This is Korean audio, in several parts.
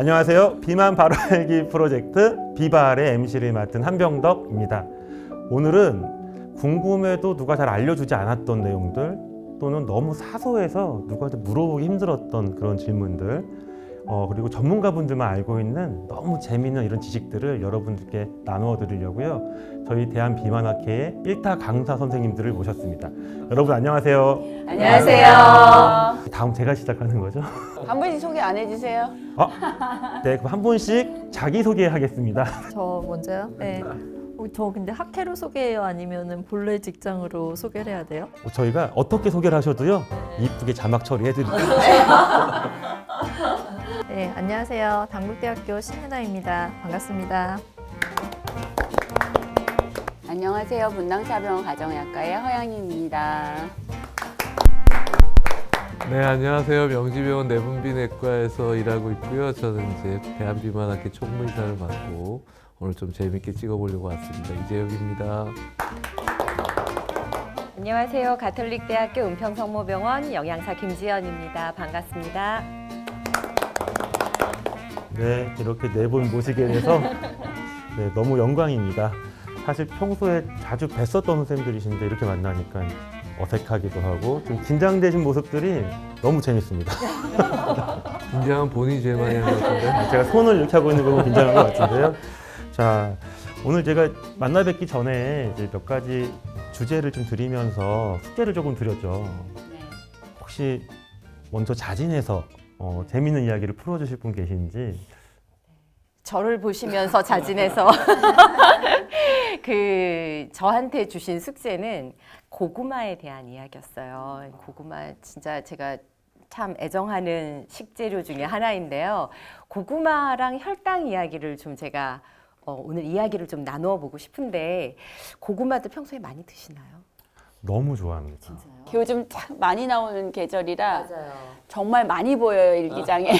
안녕하세요. 비만 바로알기 프로젝트 비발의 MC를 맡은 한병덕입니다. 오늘은 궁금해도 누가 잘 알려주지 않았던 내용들 또는 너무 사소해서 누구한테 물어보기 힘들었던 그런 질문들 그리고 전문가분들만 알고 있는 너무 재미있는 이런 지식들을 여러분들께 나누어 드리려고요. 저희 대한비만학회의 1타 강사 선생님들을 모셨습니다. 여러분 안녕하세요. 안녕하세요. 다음 제가 시작하는 거죠? 한 분씩 소개 안 해주세요. 네, 그럼 한 분씩 자기소개하겠습니다. 저 먼저요? 네. 저 근데 학회로 소개해요? 아니면 본래 직장으로 소개를 해야 돼요? 저희가 어떻게 소개를 하셔도요, 이쁘게 자막 처리해드릴게요. 네, 안녕하세요. 당국대학교 신혜나입니다. 반갑습니다. 안녕하세요. 분당사병원 가정의학과의 허양입니다. 네, 안녕하세요. 명지병원 내분비내과에서 일하고 있고요. 저는 이제 대한비만학회 총무이사를 맡고 오늘 좀 재밌게 찍어보려고 왔습니다. 이재혁입니다. 안녕하세요. 가톨릭대학교 은평성모병원 영양사 김지연입니다. 반갑습니다. 네, 이렇게 네 분 모시게 돼서 너무 영광입니다. 사실 평소에 자주 뵀었던 선생님들이신데 이렇게 만나니까 어색하기도 하고 좀 긴장되신 모습들이 너무 재밌습니다. 긴장은 본인이 제일 많이 하는 것 같은데. 제가 손을 이렇게 하고 있는 거 보면 긴장한 것 같은데요. 자, 오늘 제가 만나 뵙기 전에 이제 몇 가지 주제를 좀 드리면서 숙제를 조금 드렸죠. 혹시 먼저 자진해서 재밌는 이야기를 풀어주실 분 계신지. 저를 보시면서 자진해서 저한테 주신 숙제는 고구마에 대한 이야기였어요. 고구마 진짜 제가 참 애정하는 식재료 중에 하나인데요. 고구마랑 혈당 이야기를 좀 제가 오늘 이야기를 좀 나누어 보고 싶은데, 고구마도 평소에 많이 드시나요? 너무 좋아합니다. 진짜요? 요즘 참 많이 나오는 계절이라 맞아요. 정말 많이 보여요, 일기장에.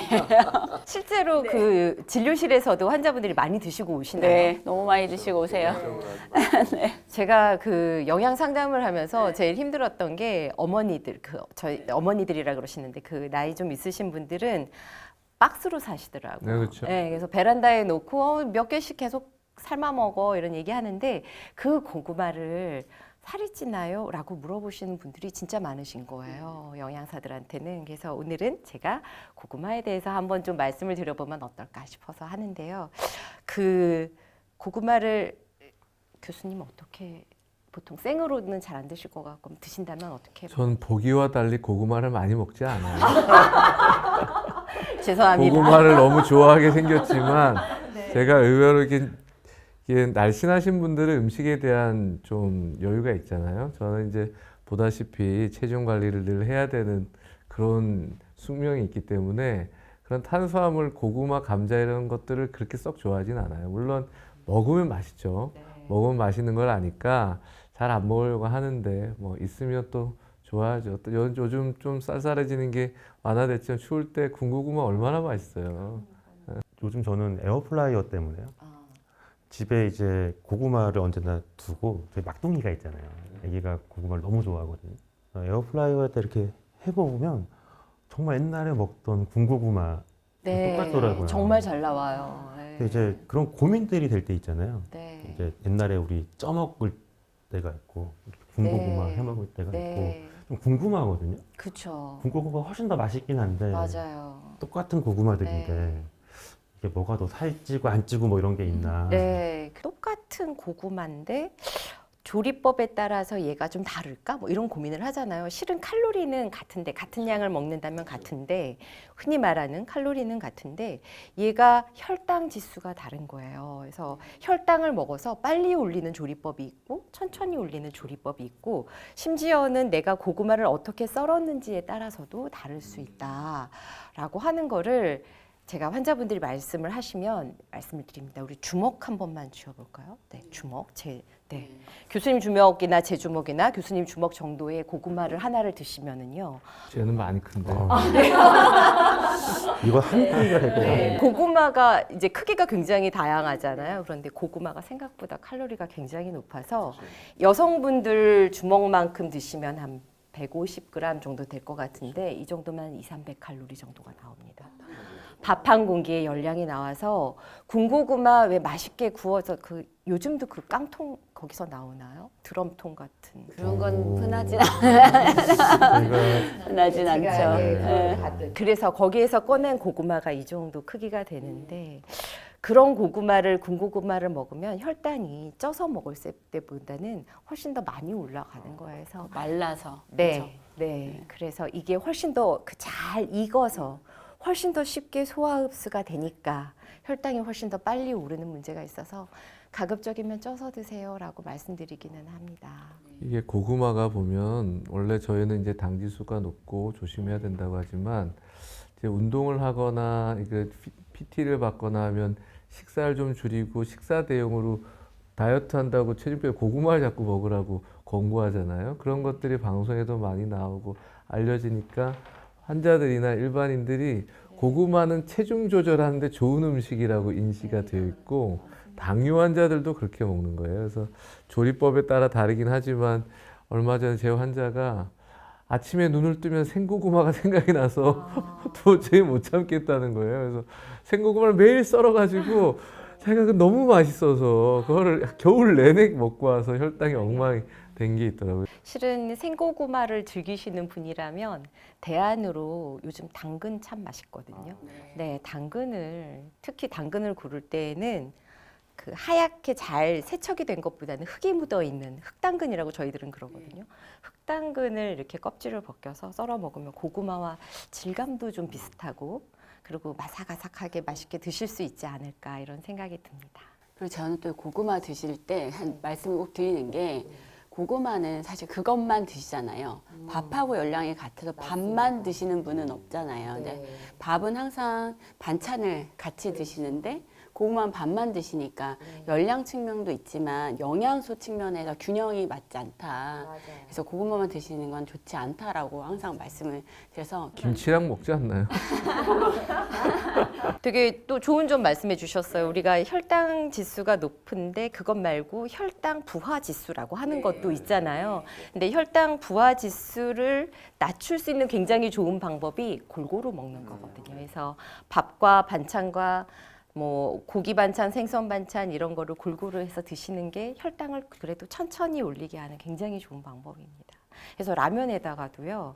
실제로 그 진료실에서도 환자분들이 많이 드시고 오시나요? 네, 너무 많이 드시고 오세요. 제가 그 영양 상담을 하면서 제일 힘들었던 게 어머니들, 저희 어머니들이라 그러시는데 그 나이 좀 있으신 분들은 박스로 사시더라고요. 네, 그렇죠. 네, 그래서 베란다에 놓고 몇 개씩 계속 삶아 먹어 이런 얘기 하는데, 그 고구마를 살이 찌나요? 라고 물어보시는 분들이 진짜 많으신 거예요, 영양사들한테는. 그래서 오늘은 제가 고구마에 대해서 한번 좀 말씀을 드려보면 어떨까 싶어서 하는데요. 그 고구마를 교수님 어떻게, 보통 생으로는 잘 안 드실 것 같고 드신다면 어떻게? 전 보기와 달리 고구마를 많이 먹지 않아요. 죄송합니다. 고구마를 너무 좋아하게 생겼지만 제가 의외로 이게 날씬하신 분들은 음식에 대한 좀 여유가 있잖아요. 저는 이제 보다시피 체중 관리를 늘 해야 되는 그런 숙명이 있기 때문에 그런 탄수화물, 고구마, 감자 이런 것들을 그렇게 썩 좋아하진 않아요. 물론 먹으면 맛있죠. 먹으면 맛있는 걸 아니까 잘 안 먹으려고 하는데 뭐 있으면 또 좋아하죠. 또 요즘 좀 쌀쌀해지는 게 완화됐지만 추울 때 군고구마 얼마나 맛있어요. 요즘 저는 에어프라이어 때문에요. 집에 이제 고구마를 언제나 두고, 저희 막둥이가 있잖아요. 아기가 고구마를 너무 좋아하거든요. 에어프라이어에 이렇게 해보면 정말 옛날에 먹던 군고구마 똑같더라고요. 정말 잘 나와요. 네. 근데 이제 그런 고민들이 될 때 있잖아요. 네. 이제 옛날에 우리 쪄먹을 때가 있고 군고구마 네. 해먹을 때가 네. 있고 좀 궁금하거든요. 그쵸. 군고구마가 훨씬 더 맛있긴 한데 맞아요. 똑같은 고구마들인데 네. 이게 뭐가 더 살찌고 안 찌고 뭐 이런 게 있나. 네, 똑같은 고구마인데 조리법에 따라서 얘가 좀 다를까? 뭐 이런 고민을 하잖아요. 실은 칼로리는 같은데, 같은 양을 먹는다면 같은데, 흔히 말하는 칼로리는 같은데 얘가 혈당 지수가 다른 거예요. 그래서 혈당을 먹어서 빨리 올리는 조리법이 있고 천천히 올리는 조리법이 있고, 심지어는 내가 고구마를 어떻게 썰었는지에 따라서도 다를 수 있다라고 하는 거를 제가 환자분들이 말씀을 하시면 말씀을 드립니다. 우리 주먹 한 번만 쥐어볼까요? 네, 주먹. 교수님 주먹이나 제 주먹이나 교수님 주먹 정도의 고구마를 하나를 드시면은요. 쟤는 많이 큰데. 이거 한 끼가 될 것 같아요. 고구마가 이제 크기가 굉장히 다양하잖아요. 그런데 고구마가 생각보다 칼로리가 굉장히 높아서 여성분들 주먹만큼 드시면 한 150g 정도 될 것 같은데 이 정도면 200~300 칼로리 정도가 나옵니다. 밥 한 공기에 열량이 나와서 군고구마 왜 맛있게 구워서 그 요즘도 그 깡통 거기서 나오나요? 드럼통 같은. 그런 건 흔하진 저희가 흔하진 않죠. 그래서 거기에서 꺼낸 고구마가 이 정도 크기가 되는데 그런 고구마를 군고구마를 먹으면 혈당이 쪄서 먹을 때보다는 훨씬 더 많이 올라가는 거예요. 그래서 말라서. 네, 네. 그래서 이게 훨씬 더 잘 익어서 훨씬 더 쉽게 소화 흡수가 되니까 혈당이 훨씬 더 빨리 오르는 문제가 있어서 가급적이면 쪄서 드세요라고 말씀드리기는 합니다. 이게 고구마가 보면 원래 저희는 이제 당 지수가 높고 조심해야 된다고 하지만 이제 운동을 하거나 이게 PT를 받거나 하면 식사를 좀 줄이고 식사 대용으로 다이어트 한다고 체중뼈에 고구마를 자꾸 먹으라고 권고하잖아요. 그런 것들이 방송에도 많이 나오고 알려지니까 환자들이나 일반인들이 고구마는 체중 조절하는데 좋은 음식이라고 인식이 되어 있고 당뇨 환자들도 그렇게 먹는 거예요. 그래서 조리법에 따라 다르긴 하지만 얼마 전에 제 환자가 아침에 눈을 뜨면 생고구마가 생각이 나서 도저히 못 참겠다는 거예요. 그래서 생고구마를 매일 썰어가지고 자기가 너무 맛있어서 그거를 겨울 내내 먹고 와서 혈당이 엉망이 된 게 있더라고요. 실은 생고구마를 즐기시는 분이라면 대안으로 요즘 당근 참 맛있거든요. 네, 당근을 특히 당근을 고를 때에는 그 하얗게 잘 세척이 된 것보다는 흙이 묻어 있는 흙당근이라고 저희들은 그러거든요. 흙당근을 이렇게 껍질을 벗겨서 썰어 먹으면 고구마와 질감도 좀 비슷하고 그리고 아삭아삭하게 맛있게 드실 수 있지 않을까 이런 생각이 듭니다. 그리고 저는 또 고구마 드실 때 한 말씀을 꼭 드리는 게 고구마는 사실 그것만 드시잖아요. 밥하고 열량이 같아서 밥만 드시는 분은 없잖아요. 근데 밥은 항상 반찬을 같이 드시는데 고구마는 밥만 드시니까 열량 측면도 있지만 영양소 측면에서 균형이 맞지 않다. 그래서 고구마만 드시는 건 좋지 않다라고 항상 말씀을 드려서 김치랑 먹지 않나요? 되게 또 좋은 점 말씀해 주셨어요. 우리가 혈당 지수가 높은데 그것 말고 혈당 부하 지수라고 하는 것도 있잖아요. 근데 혈당 부하 지수를 낮출 수 있는 굉장히 좋은 방법이 골고루 먹는 거거든요. 그래서 밥과 반찬과 뭐 고기 반찬, 생선 반찬 이런 거를 골고루 해서 드시는 게 혈당을 그래도 천천히 올리게 하는 굉장히 좋은 방법입니다. 그래서 라면에다가도요.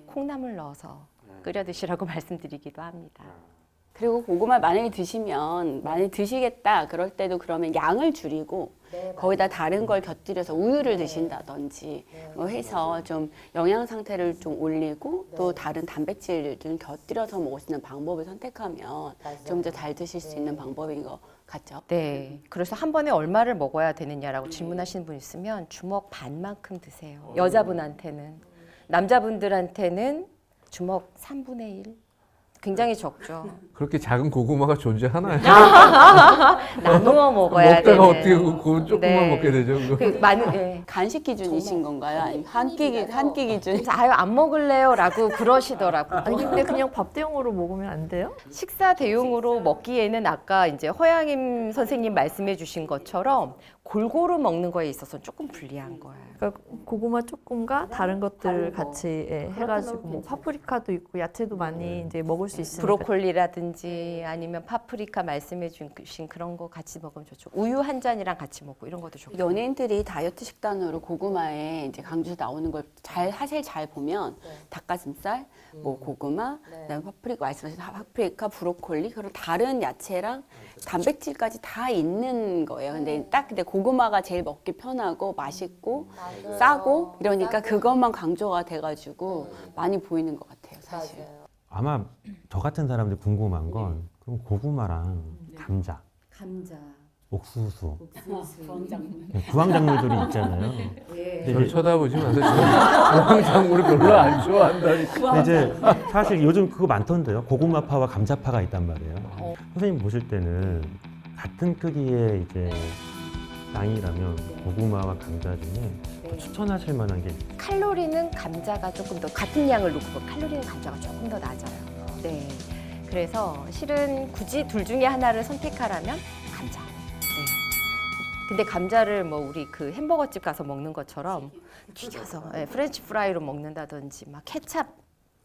콩나물 넣어서 끓여 드시라고 말씀드리기도 합니다. 그리고 고구마 만약에 드시면 많이 드시겠다 그럴 때도 그러면 양을 줄이고 거기다 다른 걸 곁들여서 우유를 드신다든지 뭐 해서 좀 영양 상태를 좀 올리고 또 다른 단백질을 좀 곁들여서 먹을 수 있는 방법을 선택하면 좀 더 잘 드실 수 있는 방법인 것 같죠. 네. 그래서 한 번에 얼마를 먹어야 되느냐라고 질문하시는 분 있으면 주먹 반만큼 드세요. 여자분한테는. 남자분들한테는 주먹 3분의 1. 굉장히 적죠. 그렇게 작은 고구마가 존재하나요? 나누어 먹어야 되는. 먹다가 어떻게 그 조금만 네. 먹게 되죠? 그거? 그 많은 예. 간식 기준이신 건가요? 아니면 한 끼 기준? 그래서 아유 안 먹을래요라고 그러시더라고요. 아니 근데 그냥 밥 대용으로 먹으면 안 돼요? 식사 대용으로 먹기에는 아까 이제 허양임 선생님 말씀해 주신 것처럼 골고루 먹는 거에 있어서 조금 불리한 거예요. 그러니까 고구마 조금과 다른 것들 같이 해가지고 뭐 파프리카도 있고 야채도 많이 이제 먹을 수 있으니까 브로콜리라든지 아니면 파프리카 말씀해 주신 그런 거 같이 먹으면 좋죠. 우유 한 잔이랑 같이 먹고 이런 것도 좋고. 연예인들이 다이어트 식단으로 고구마에 이제 강조해서 나오는 걸 사실 잘 보면 닭가슴살, 뭐 고구마, 그다음에 파프리카 말씀하신 파프리카, 브로콜리 그리고 다른 야채랑 단백질까지 다 있는 거예요. 근데 고구마가 제일 먹기 편하고 맛있고 싸고 이러니까 그것만 강조가 돼가지고 많이 보이는 것 같아요, 사실. 아마 저 같은 사람들이 궁금한 건 그럼 고구마랑 감자, 옥수수, 구황작물들이 있잖아요. 근데 저를 이제, 쳐다보지 마세요. 구황작물을 별로 안 좋아한다니까. 근데 이제 사실 요즘 그거 많던데요. 고구마파와 감자파가 있단 말이에요. 선생님 보실 때는 같은 크기의 이제 양이라면 고구마와 감자 중에 더 추천하실 만한 게 있어요. 칼로리는 감자가 조금 더 같은 양을 놓고 칼로리는 감자가 조금 더 낮아요. 네. 그래서 실은 굳이 둘 중에 하나를 선택하라면 감자. 네. 근데 감자를 뭐 우리 그 햄버거집 가서 먹는 것처럼 튀겨서 프렌치 프라이로 먹는다든지 막 케찹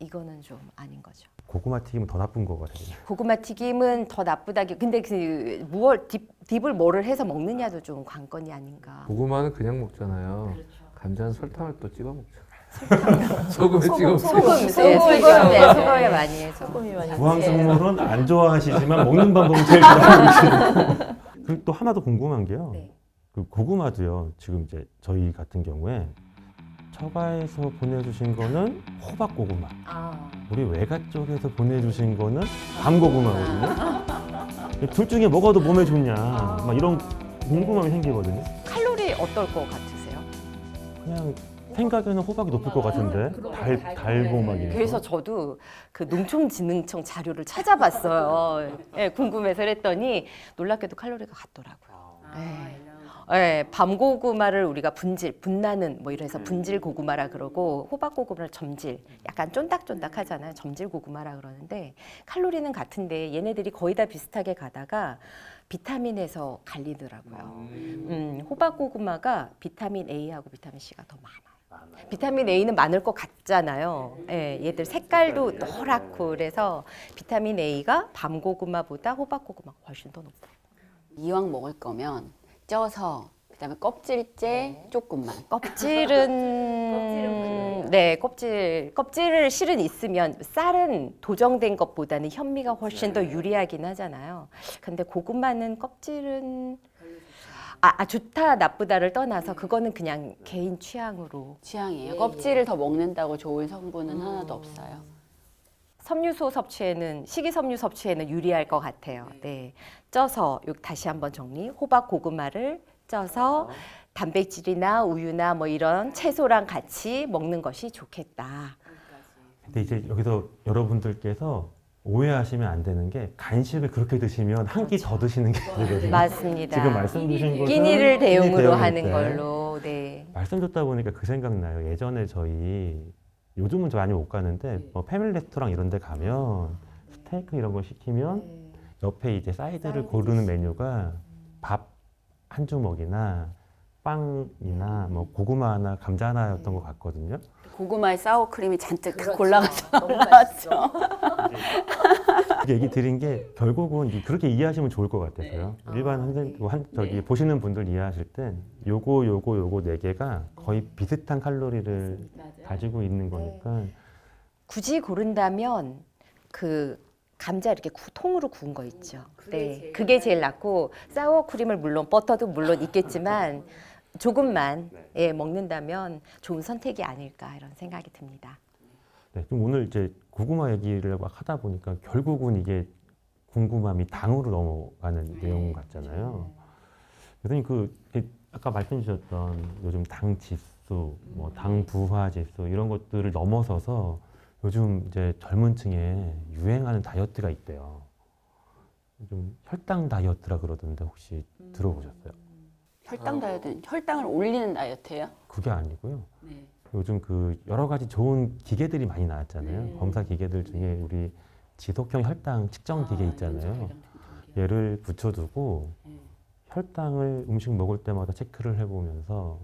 이거는 좀 아닌 거죠. 고구마 튀김은 더 나쁜 거 같아요. 고구마 튀김은 더 나쁘다기. 근데 그 무얼 딥을 뭐를 해서 먹느냐도 좀 관건이 아닌가. 고구마는 그냥 먹잖아요. 감자는 설탕을 또 찍어 먹잖아요. 소금에 찍어 소금에 많이 해서. 소금이 많이 부황식물은 안 좋아하시지만 먹는 방법은 제일 잘하시고. 그리고 또 하나 더 궁금한 게요. 네. 그 고구마도요. 지금 이제 저희 같은 경우에 처가에서 보내주신 거는 호박 고구마. 우리 외가 쪽에서 보내주신 거는 밤고구마거든요. 둘 중에 뭐가 더 몸에 좋냐, 막 이런 궁금함이 생기거든요. 칼로리 어떨 것 같으세요? 그냥 생각에는 호박이 높을 것 같은데 달고 막 이래서. 그래서 저도 그 농촌진흥청 자료를 찾아봤어요. 예, 궁금해서 했더니 놀랍게도 칼로리가 같더라고요. 예, 밤고구마를 우리가 분나는 뭐 이래서 분질 고구마라 그러고 호박 고구마를 점질, 약간 쫀득쫀득 하잖아요. 점질 고구마라 그러는데 칼로리는 같은데 얘네들이 거의 다 비슷하게 가다가 비타민에서 갈리더라고요. 호박 고구마가 비타민 A하고 비타민 C가 더 많아요. 비타민 A는 많을 것 같잖아요. 예, 얘들 색깔도 노랗고 그래서 비타민 A가 밤고구마보다 호박고구마가 훨씬 더 높아요. 이왕 먹을 거면 쪄서 그다음에 껍질째 조금만. 껍질은 네, 껍질을 실은 있으면 쌀은 도정된 것보다는 현미가 훨씬 더 유리하긴 하잖아요. 근데 고구마는 껍질은 좋다 나쁘다를 떠나서 그거는 그냥 개인 취향으로. 취향이에요. 껍질을 더 먹는다고 좋은 성분은 하나도 없어요. 섬유소 섭취에는 식이섬유 섭취에는 유리할 것 같아요. 네, 쪄서 다시 한번 정리. 호박 고구마를 쪄서 단백질이나 우유나 뭐 이런 채소랑 같이 먹는 것이 좋겠다. 근데 이제 여기서 여러분들께서 오해하시면 안 되는 게 간식을 그렇게 드시면 한 끼 더 드시는 게 되거든요. 맞습니다. 지금 말씀 주신 것은 끼니를 대용으로 대용일 하는 때. 걸로. 네. 말씀 듣다 보니까 그 생각나요. 예전에 저희 요즘은 좀 많이 못 가는데 뭐 패밀리 레스토랑 이런 데 가면 스테이크 이런 거 시키면 옆에 이제 사이드를 고르는 메뉴가 밥 한 주먹이나 빵이나 뭐 고구마 하나, 감자 하나였던 것 같거든요. 고구마에 사워크림이 잔뜩 다 골라가서 나왔죠. 얘기 드린 게 결국은 그렇게 이해하시면 좋을 것 같아서요. 일반 선생님, 보시는 분들 이해하실 때 요거 네 개가 거의 비슷한 칼로리를 가지고 있는 거니까. 굳이 고른다면 그 감자 이렇게 통으로 구운 거 있죠. 네, 그게 제일 낫고 사워크림을 물론 버터도 물론 있겠지만 조금만 먹는다면 좋은 선택이 아닐까 이런 생각이 듭니다. 네, 좀 오늘 이제 고구마 얘기를 막 하다 보니까 결국은 이게 궁금함이 당으로 넘어가는 내용 같잖아요. 그래서 아까 말씀 주셨던 요즘 당 지수, 뭐 당 부하 지수 이런 것들을 넘어서서 요즘 이제 젊은 층에 유행하는 다이어트가 있대요. 좀 혈당 다이어트라 그러던데 혹시 들어보셨어요? 혈당 다이어트는 혈당을 올리는 다이어트예요? 그게 아니고요. 네. 요즘 여러 가지 좋은 기계들이 많이 나왔잖아요. 검사 기계들 중에 우리 지속형 혈당 측정 기계 있잖아요. 얘를 붙여두고 혈당을 음식 먹을 때마다 체크를 해보면서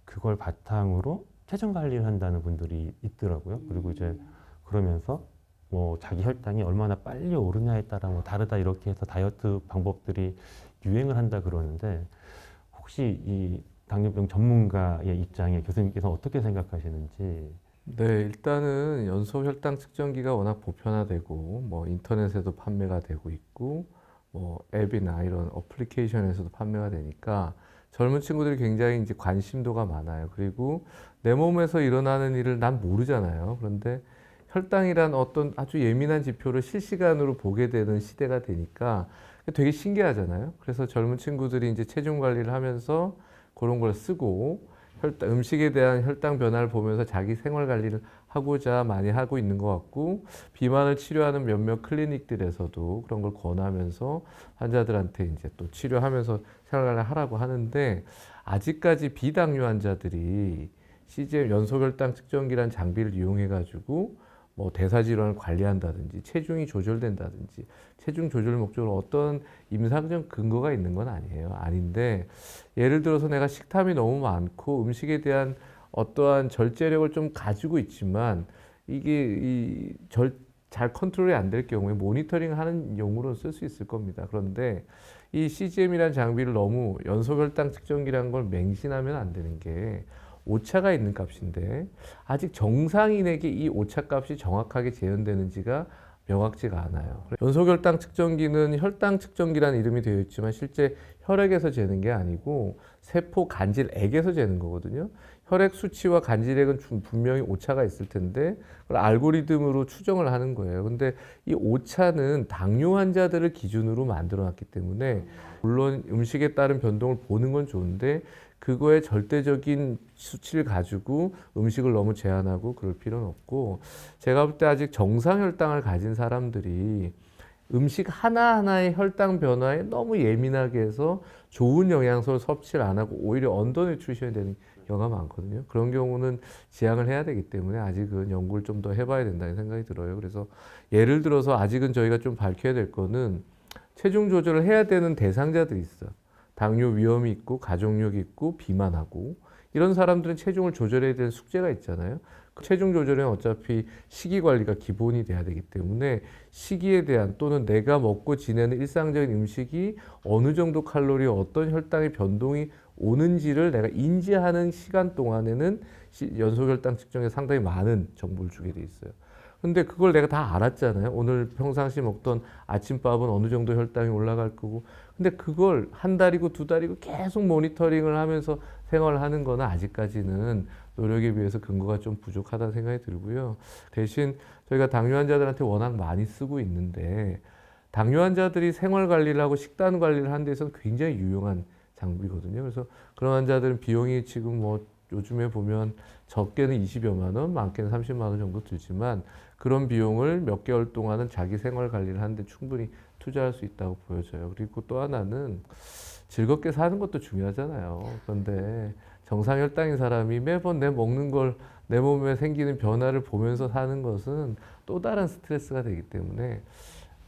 그걸 바탕으로 체중 관리를 한다는 분들이 있더라고요. 그리고 이제 그러면서 뭐 자기 혈당이 얼마나 빨리 오르냐에 따라 뭐 다르다 이렇게 해서 다이어트 방법들이 유행을 한다 그러는데 혹시 이 당뇨병 전문가의 입장에 교수님께서 어떻게 생각하시는지? 네, 일단은 연소 혈당 측정기가 워낙 보편화되고 뭐 인터넷에도 판매가 되고 있고 뭐 앱이나 이런 어플리케이션에서도 판매가 되니까 젊은 친구들이 굉장히 이제 관심도가 많아요. 그리고 내 몸에서 일어나는 일을 난 모르잖아요. 그런데 혈당이란 어떤 아주 예민한 지표를 실시간으로 보게 되는 시대가 되니까 되게 신기하잖아요. 그래서 젊은 친구들이 이제 체중 관리를 하면서 그런 걸 쓰고 음식에 대한 혈당 변화를 보면서 자기 생활 관리를 하고자 많이 하고 있는 것 같고 비만을 치료하는 몇몇 클리닉들에서도 그런 걸 권하면서 환자들한테 이제 또 치료하면서 생활 관리를 하라고 하는데 아직까지 비당뇨 환자들이 CGM 연소혈당 측정기란 장비를 이용해 가지고 뭐 대사질환을 관리한다든지 체중이 조절된다든지 체중 조절 목적으로 어떤 임상적 근거가 있는 건 아니에요. 아닌데 예를 들어서 내가 식탐이 너무 많고 음식에 대한 어떠한 절제력을 좀 가지고 있지만 이게 잘 컨트롤이 안 될 경우에 모니터링 하는 용으로 쓸 수 있을 겁니다. 그런데 이 CGM이라는 장비를 너무 연소혈당 측정기라는 걸 맹신하면 안 되는 게 오차가 있는 값인데 아직 정상인에게 이 오차 값이 정확하게 재현되는지가 명확지가 않아요. 연소혈당 측정기는 혈당 측정기라는 이름이 되어 있지만 실제 혈액에서 재는 게 아니고 세포 간질액에서 재는 거거든요. 혈액 수치와 간질액은 분명히 오차가 있을 텐데 그걸 알고리즘으로 추정을 하는 거예요. 근데 이 오차는 당뇨 환자들을 기준으로 만들어 놨기 때문에 물론 음식에 따른 변동을 보는 건 좋은데 그거의 절대적인 수치를 가지고 음식을 너무 제한하고 그럴 필요는 없고 제가 볼 때 아직 정상 혈당을 가진 사람들이 음식 하나하나의 혈당 변화에 너무 예민하게 해서 좋은 영양소를 섭취를 안 하고 오히려 언더뉴트리션이 되는 경우가 많거든요. 그런 경우는 지양을 해야 되기 때문에 아직은 연구를 좀 더 해봐야 된다는 생각이 들어요. 그래서 예를 들어서 아직은 저희가 좀 밝혀야 될 거는 체중 조절을 해야 되는 대상자들이 있어요. 당뇨 위험이 있고 가족력이 있고 비만하고 이런 사람들은 체중을 조절해야 되는 숙제가 있잖아요. 그 체중 조절은 어차피 식이 관리가 기본이 돼야 되기 때문에 식이에 대한 또는 내가 먹고 지내는 일상적인 음식이 어느 정도 칼로리 어떤 혈당의 변동이 오는지를 내가 인지하는 시간 동안에는 연소혈당 측정에 상당히 많은 정보를 주게 돼 있어요. 근데 그걸 내가 다 알았잖아요. 오늘 평상시 먹던 아침밥은 어느 정도 혈당이 올라갈 거고. 근데 그걸 한 달이고 두 달이고 계속 모니터링을 하면서 생활을 하는 거는 아직까지는 노력에 비해서 근거가 좀 부족하다는 생각이 들고요. 대신 저희가 당뇨 환자들한테 워낙 많이 쓰고 있는데 당뇨 환자들이 생활 관리를 하고 식단 관리를 하는 데서는 굉장히 유용한 장비거든요. 그래서 그런 환자들은 비용이 지금 뭐 요즘에 보면 적게는 20여만 원, 많게는 30만 원 정도 들지만 그런 비용을 몇 개월 동안은 자기 생활 관리를 하는데 충분히 투자할 수 있다고 보여져요. 그리고 또 하나는 즐겁게 사는 것도 중요하잖아요. 그런데 정상혈당인 사람이 매번 내 먹는 걸 내 몸에 생기는 변화를 보면서 사는 것은 또 다른 스트레스가 되기 때문에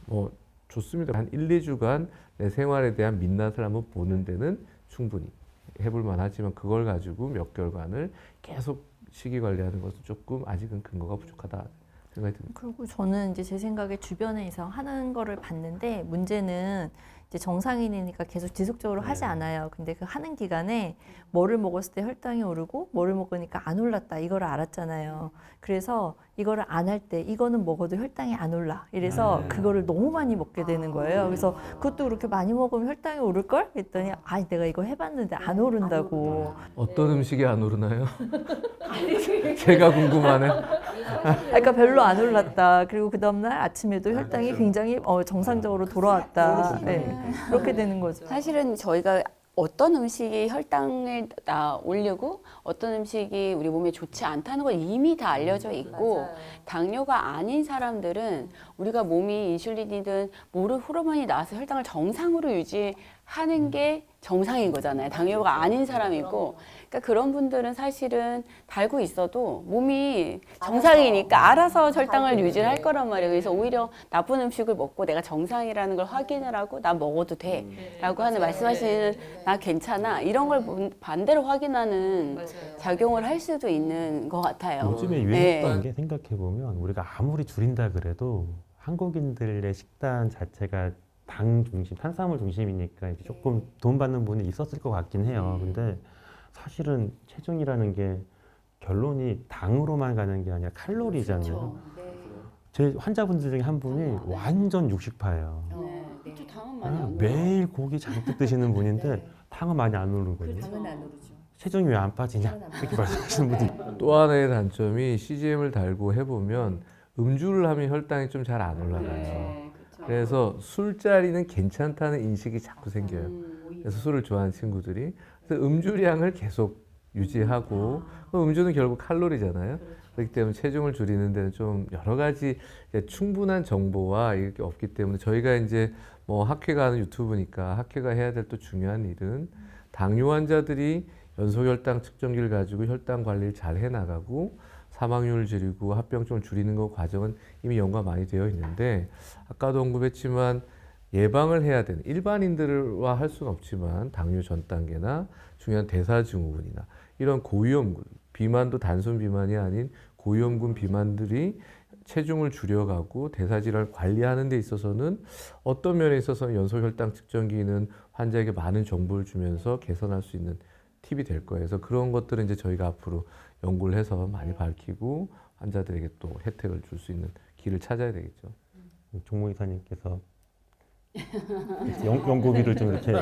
뭐 좋습니다. 한 1, 2주간 내 생활에 대한 민낯을 한번 보는 데는 충분히 해볼 만하지만 그걸 가지고 몇 개월간을 계속 식이 관리하는 것은 조금 아직은 근거가 부족하다 생각이 듭니다. 그리고 저는 이제 제 생각에 주변에 이상 하는 거를 봤는데 문제는 이제 정상인이니까 계속 지속적으로 하지 않아요. 근데 그 하는 기간에 뭐를 먹었을 때 혈당이 오르고 뭐를 먹으니까 안 올랐다 이거를 알았잖아요. 그래서 이거를 안 할 때 이거는 먹어도 혈당이 안 올라. 이래서 그거를 너무 많이 먹게 되는 거예요. 그래서 그것도 그렇게 많이 먹으면 혈당이 오를걸? 했더니 아 내가 이거 해봤는데 안 오른다고. 어떤 음식이 안 오르나요? 제가 궁금하네. 그러니까 별로 안 올랐다. 그리고 그 다음날 아침에도 혈당이 굉장히 정상적으로 돌아왔다. 네. 그렇게 되는 거죠. 사실은 저희가 어떤 음식이 혈당을 올리고 어떤 음식이 우리 몸에 좋지 않다는 건 이미 다 알려져 있고 당뇨가 아닌 사람들은 우리가 몸이 인슐린이든 모르 호르몬이 나와서 혈당을 정상으로 유지하는 게 정상인 거잖아요. 당뇨가 아닌 사람이고 그러니까 그런 분들은 사실은 달고 있어도 몸이 정상이니까 알아서 혈당을 유지를 할 거란 말이에요. 그래서 오히려 나쁜 음식을 먹고 내가 정상이라는 걸 확인을 하고 나 먹어도 돼 라고 하는 말씀하시는 나 괜찮아 이런 걸 반대로 확인하는 작용을 할 수도 있는 것 같아요. 요즘에 유행했던 게 생각해보면 우리가 아무리 줄인다 그래도 한국인들의 식단 자체가 당 중심, 탄수화물 중심이니까 이제 조금 돈 받는 분이 있었을 것 같긴 해요. 근데 사실은 체중이라는 게 결론이 당으로만 가는 게 아니라 칼로리잖아요. 제 환자분들 중에 한 분이 완전 육식파예요. 당은 많이 안 매일 고기 잔뜩 드시는 분인데 당은 많이 안 오르거든요. 당은 안 오르죠. 체중이 왜 안 빠지냐 이렇게 말씀하시는 분들. 또 하나의 단점이 CGM을 달고 해보면 음주를 하면 혈당이 좀 잘 안 올라가요. 그래서 술자리는 괜찮다는 인식이 자꾸 생겨요. 그래서 술을 좋아하는 친구들이 그래서 음주량을 계속 유지하고 음주는 결국 칼로리잖아요. 그렇기 때문에 체중을 줄이는 데는 좀 여러 가지 충분한 정보와 이게 없기 때문에 저희가 이제 뭐 학회가 하는 유튜브니까 학회가 해야 될 또 중요한 일은 당뇨 환자들이 연소혈당 측정기를 가지고 혈당 관리를 잘 해나가고 사망률을 줄이고 합병증을 줄이는 것 과정은 이미 연구가 많이 되어 있는데 아까도 언급했지만 예방을 해야 되는 일반인들과 할 수는 없지만 당뇨 전 단계나 중요한 대사증후군이나 이런 고위험군 비만도 단순 비만이 아닌 고위험군 비만들이 체중을 줄여가고 대사질환을 관리하는 데 있어서는 어떤 면에 있어서는 연소혈당 측정기는 환자에게 많은 정보를 주면서 개선할 수 있는 팁이 될 거예요. 그래서 그런 것들은 이제 저희가 앞으로 연구를 해서 많이 밝히고 환자들에게 또 혜택을 줄 수 있는 길을 찾아야 되겠죠. 종모 이사님께서 연구비를 좀 이렇게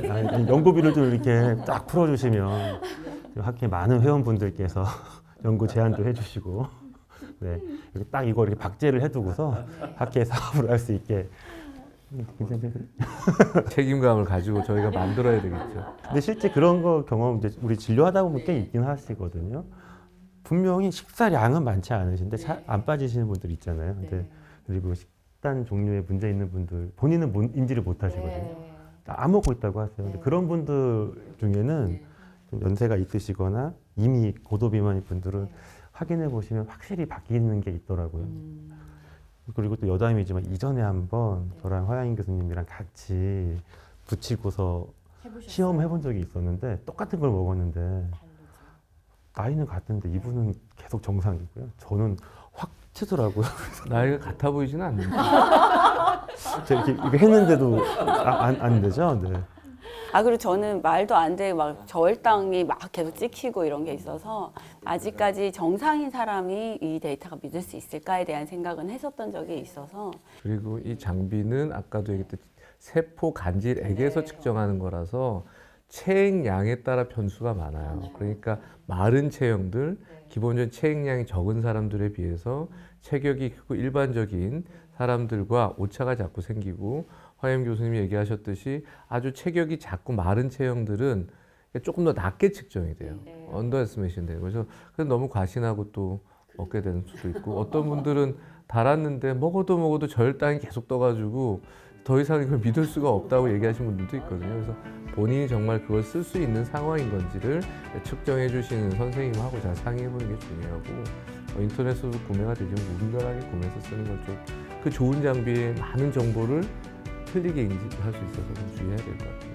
네, 아니, 연구비를 좀 이렇게 딱 풀어주시면 학회 많은 회원분들께서 연구 제안도 해주시고 네, 이렇게 딱 이거 이렇게 박제를 해두고서 학회 사업을 할 수 있게 책임감을 가지고 저희가 만들어야 되겠죠. 근데 실제 그런 거 경험 이제 우리 진료하다 보면 꽤 있긴 하시거든요. 분명히 식사량은 많지 않으신데 잘 안 빠지시는 분들 있잖아요. 근데 그리고 식단 종류에 문제 있는 분들 본인은 인지를 못 하시거든요. 안 먹고 있다고 하세요. 근데 그런 분들 중에는 좀 연세가 있으시거나 이미 고도비만인 분들은 확인해 보시면 확실히 바뀌는 게 있더라고요. 그리고 또 여담이지만 이전에 한번 저랑 화양인 교수님이랑 같이 붙이고서 시험 해본 적이 있었는데 똑같은 걸 먹었는데 나이는 같은데 이분은 계속 정상이고요. 저는 확 치더라고요. 나이가 같아 보이지는 않는데. 제가 이렇게 했는데도 안 되죠. 네. 그리고 저는 말도 안 돼 막 저혈당이 막 계속 찍히고 이런 게 있어서 아직까지 정상인 사람이 이 데이터가 믿을 수 있을까에 대한 생각은 했었던 적이 있어서. 그리고 이 장비는 아까도 얘기했듯이 세포 간질액에서 측정하는 거라서 체액량에 따라 변수가 많아요. 그러니까 마른 체형들, 기본적인 체액량이 적은 사람들에 비해서 체격이 크고 일반적인 사람들과 오차가 자꾸 생기고 화iem 교수님이 얘기하셨듯이 아주 체격이 작고 마른 체형들은 조금 더 낮게 측정이 돼요. 언더에스티메이션 돼요. 그래서 너무 과신하고 또 먹게 되는 수도 있고 어떤 분들은 달았는데 먹어도 저혈당이 계속 떠가지고 더 이상 이걸 믿을 수가 없다고 얘기하시는 분들도 있거든요. 그래서 본인이 정말 그걸 쓸 수 있는 상황인 건지를 측정해 주시는 선생님하고 잘 상의해 보는 게 중요하고 인터넷으로 구매가 되지만 무분별하게 구매해서 쓰는 건 좀 그 좋은 장비에 많은 정보를 틀리게 인지할 수 있어서 좀 주의해야 될 것 같아요.